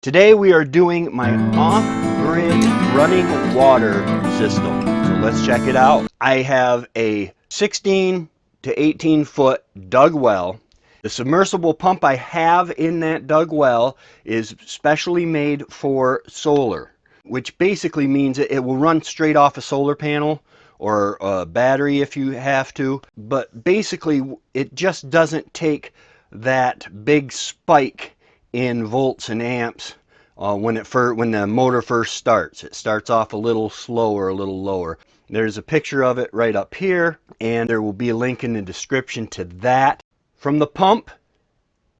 Today we are doing my off-grid running water system. So let's check it out. I have a 16 to 18 foot dug well. The submersible pump I have in that dug well is specially made for solar, which basically means it will run straight off a solar panel or a battery if you have to. But basically it just doesn't take that big spike in volts and amps when the motor first starts. It starts off a little slower, a little lower. There's a picture of it right up here, and there will be a link in the description to that. From the pump,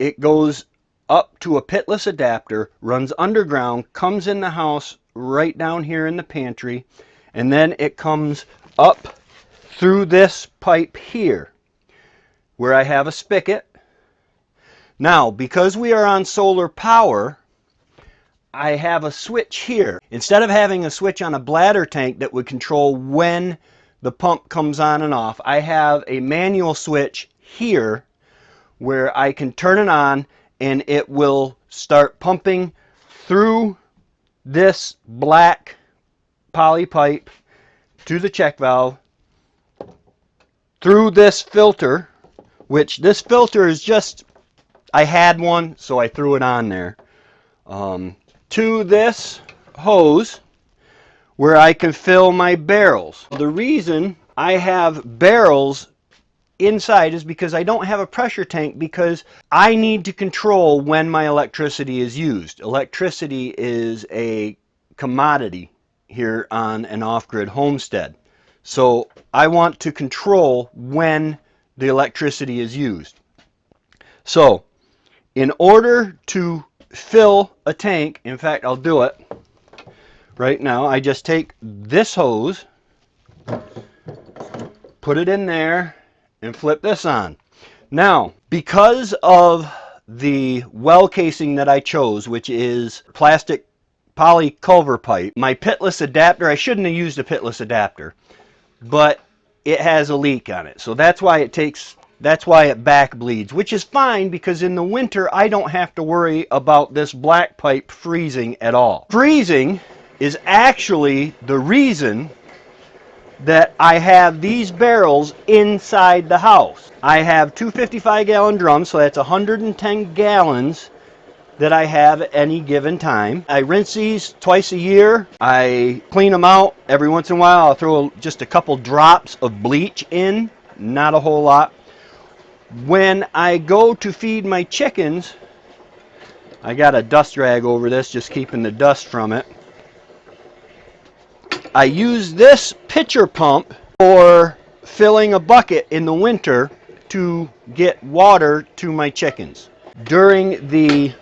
it goes up to a pitless adapter, runs underground, comes in the house right down here in the pantry, and then it comes up through this pipe here where I have a spigot. Now, because we are on solar power, I have a switch here. Instead of having a switch on a bladder tank that would control when the pump comes on and off, I have a manual switch here where I can turn it on and it will start pumping through this black poly pipe to the check valve, through this filter, which this filter is just, I had one, so I threw it on there, to this hose where I can fill my barrels. The reason I have barrels inside is because I don't have a pressure tank, because I need to control when my electricity is used. Electricity is a commodity here on an off-grid homestead. So I want to control when the electricity is used. So in order to fill a tank, in fact I'll do it right now, I just take this hose, put it in there, and flip this on. Now, because of the well casing that I chose, which is plastic poly culver pipe, my pitless adapter, I shouldn't have used a pitless adapter, but it has a leak on it. So that's why it back bleeds, which is fine because in the winter I don't have to worry about this black pipe freezing at all. Freezing is actually the reason that I have these barrels inside the house. I have two 55-gallon drums, so that's 110 gallons that I have at any given time. I rinse these twice a year. I clean them out. Every once in a while I'll throw just a couple drops of bleach in, not a whole lot. When I go to feed my chickens, I got a dust rag over this, just keeping the dust from it. I use this pitcher pump for filling a bucket in the winter to get water to my chickens. During the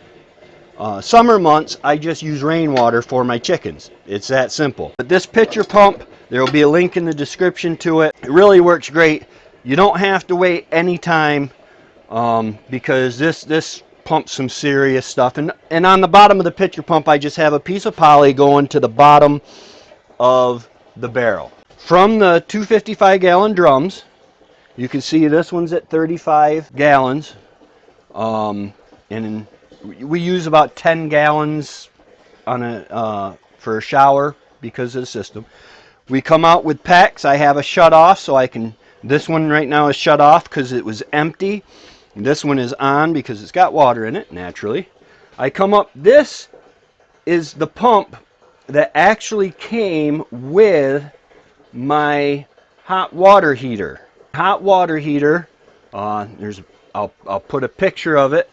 summer months, I just use rainwater for my chickens. It's that simple. But this pitcher pump, there will be a link in the description to it. It really works great. You don't have to wait any time because this pumps some serious stuff. And on the bottom of the pitcher pump, I just have a piece of poly going to the bottom of the barrel. From the 255-gallon drums, you can see this one's at 35 gallons. And we use about 10 gallons on for a shower because of the system. We come out with packs. I have a shut off, so I can, this one right now is shut off because it was empty. And this one is on because it's got water in it, naturally. I come up, this is the pump that actually came with my hot water heater. Hot water heater, I'll put a picture of it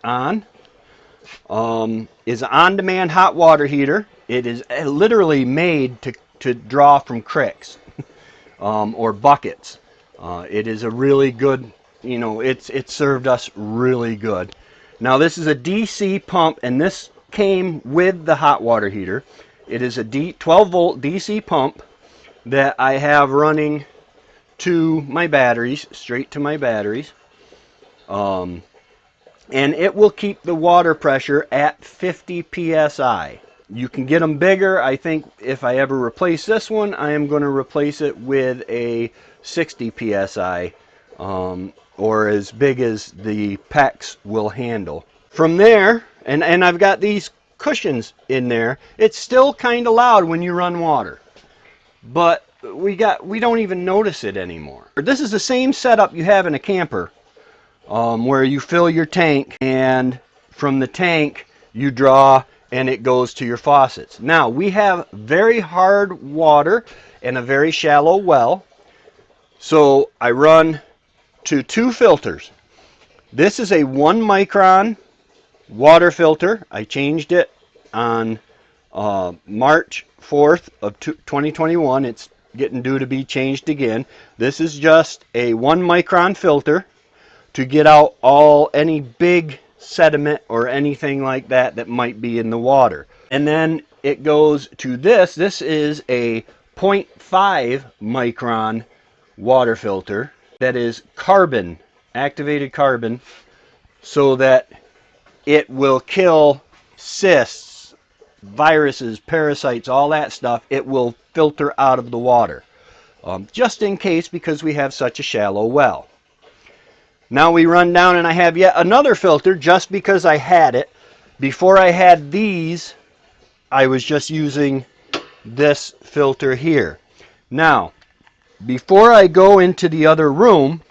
on. Is an on-demand hot water heater. It is literally made to draw from cricks or buckets. It is a really good, you know, it's served us really good. Now this is a DC pump, and this came with the hot water heater. It is a 12 volt DC pump that I have running to my batteries, straight to my batteries. And it will keep the water pressure at 50 psi. You can get them bigger. I think if I ever replace this one, I am going to replace it with a 60 psi or as big as the pecs will handle. From there, and I've got these cushions in there. It's still kind of loud when you run water, but we don't even notice it anymore. This is the same setup you have in a camper, where you fill your tank, and from the tank you draw and it goes to your faucets. Now we have very hard water and a very shallow well, so I run to 2 filters. This is a 1 micron water filter. I changed it on March 4th of 2021. It's getting due to be changed again. This is just a 1 micron filter to get out any big sediment or anything like that that might be in the water. And then it goes to this. This is a 0.5 micron water filter that is carbon, activated carbon, so that it will kill cysts, viruses, parasites, all that stuff. It will filter out of the water, just in case, because we have such a shallow well. Now we run down and I have yet another filter just because I had it. Before I had these, I was just using this filter here. Now, before I go into the other room,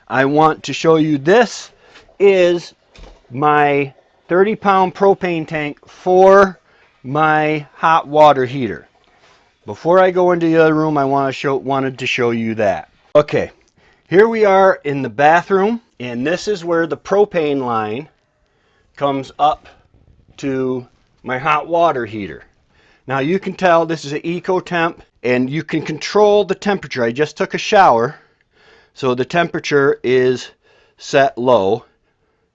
I want to show you, this is my 30-pound propane tank for my hot water heater. Before I go into the other room, I wanted to show you that. Okay, here we are in the bathroom, and this is where the propane line comes up to my hot water heater. Now you can tell this is an eco temp, and you can control the temperature. I just took a shower, so the temperature is set low.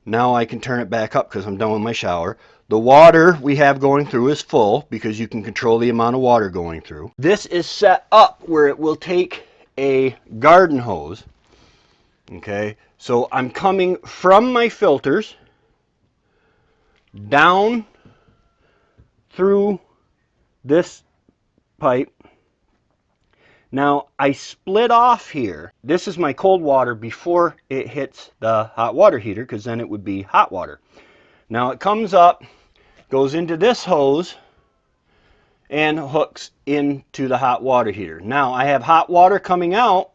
Now I can turn it back up because I'm done with my shower. The water we have going through is full because you can control the amount of water going through. This is set up where it will take a garden hose. Okay, so I'm coming from my filters down through this pipe. Now I split off here. This is my cold water before it hits the hot water heater, because then it would be hot water. Now it comes up, goes into this hose, and hooks into the hot water heater. Now I have hot water coming out,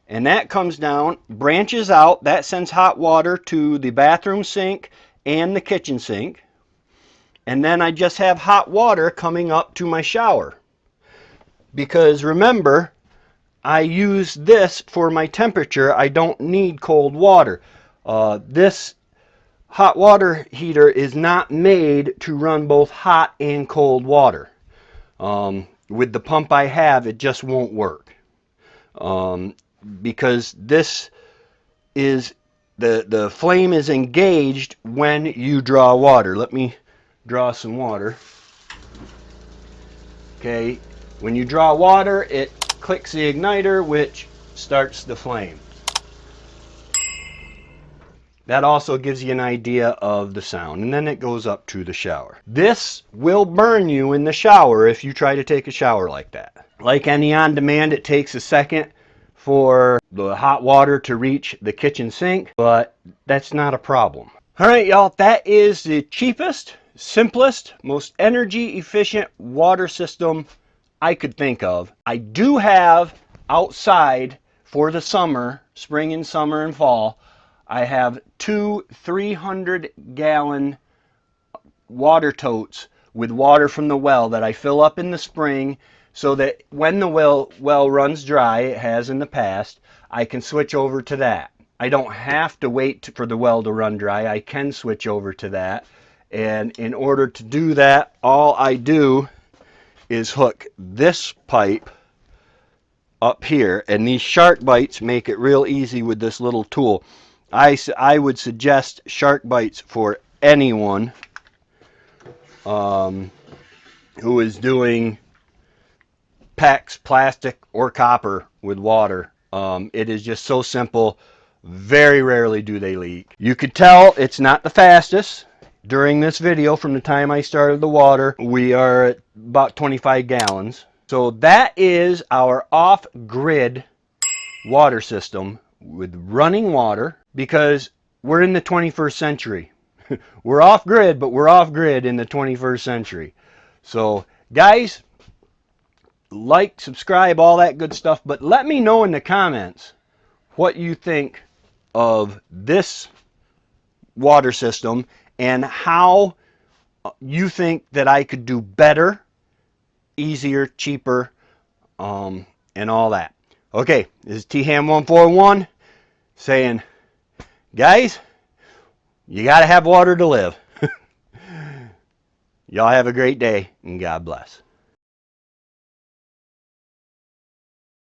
and that comes down, branches out. That sends hot water to the bathroom sink and the kitchen sink. And then I just have hot water coming up to my shower. Because remember, I use this for my temperature. I don't need cold water. This hot water heater is not made to run both hot and cold water. With the pump I have, it just won't work. Because this is, the flame is engaged when you draw water. Let me draw some water. Okay, when you draw water, it clicks the igniter, which starts the flame. That also gives you an idea of the sound, and then it goes up to the shower. This will burn you in the shower if you try to take a shower like that. Like any on-demand, it takes a second for the hot water to reach the kitchen sink, but that's not a problem. All right, y'all, that is the cheapest, simplest, most energy efficient water system I could think of. I do have outside for the summer, spring and summer and fall, I have 2 300-gallon water totes with water from the well that I fill up in the spring, so that when the well runs dry, it has in the past, I can switch over to that. I don't have to wait for the well to run dry. I can switch over to that. And in order to do that, all I do is hook this pipe up here. And these shark bites make it real easy with this little tool. I would suggest shark bites for anyone who is doing PEX, plastic or copper with water. It is just so simple. Very rarely do they leak. You could tell it's not the fastest. During this video, from the time I started the water, we are at about 25 gallons. So that is our off-grid water system with running water, because we're in the 21st century. We're off grid, but we're off grid in the 21st century. So, guys, like, subscribe, all that good stuff. But let me know in the comments what you think of this water system and how you think that I could do better, easier, cheaper, and all that. Okay, this is THAM141 saying, guys, you got to have water to live. Y'all have a great day, and God bless.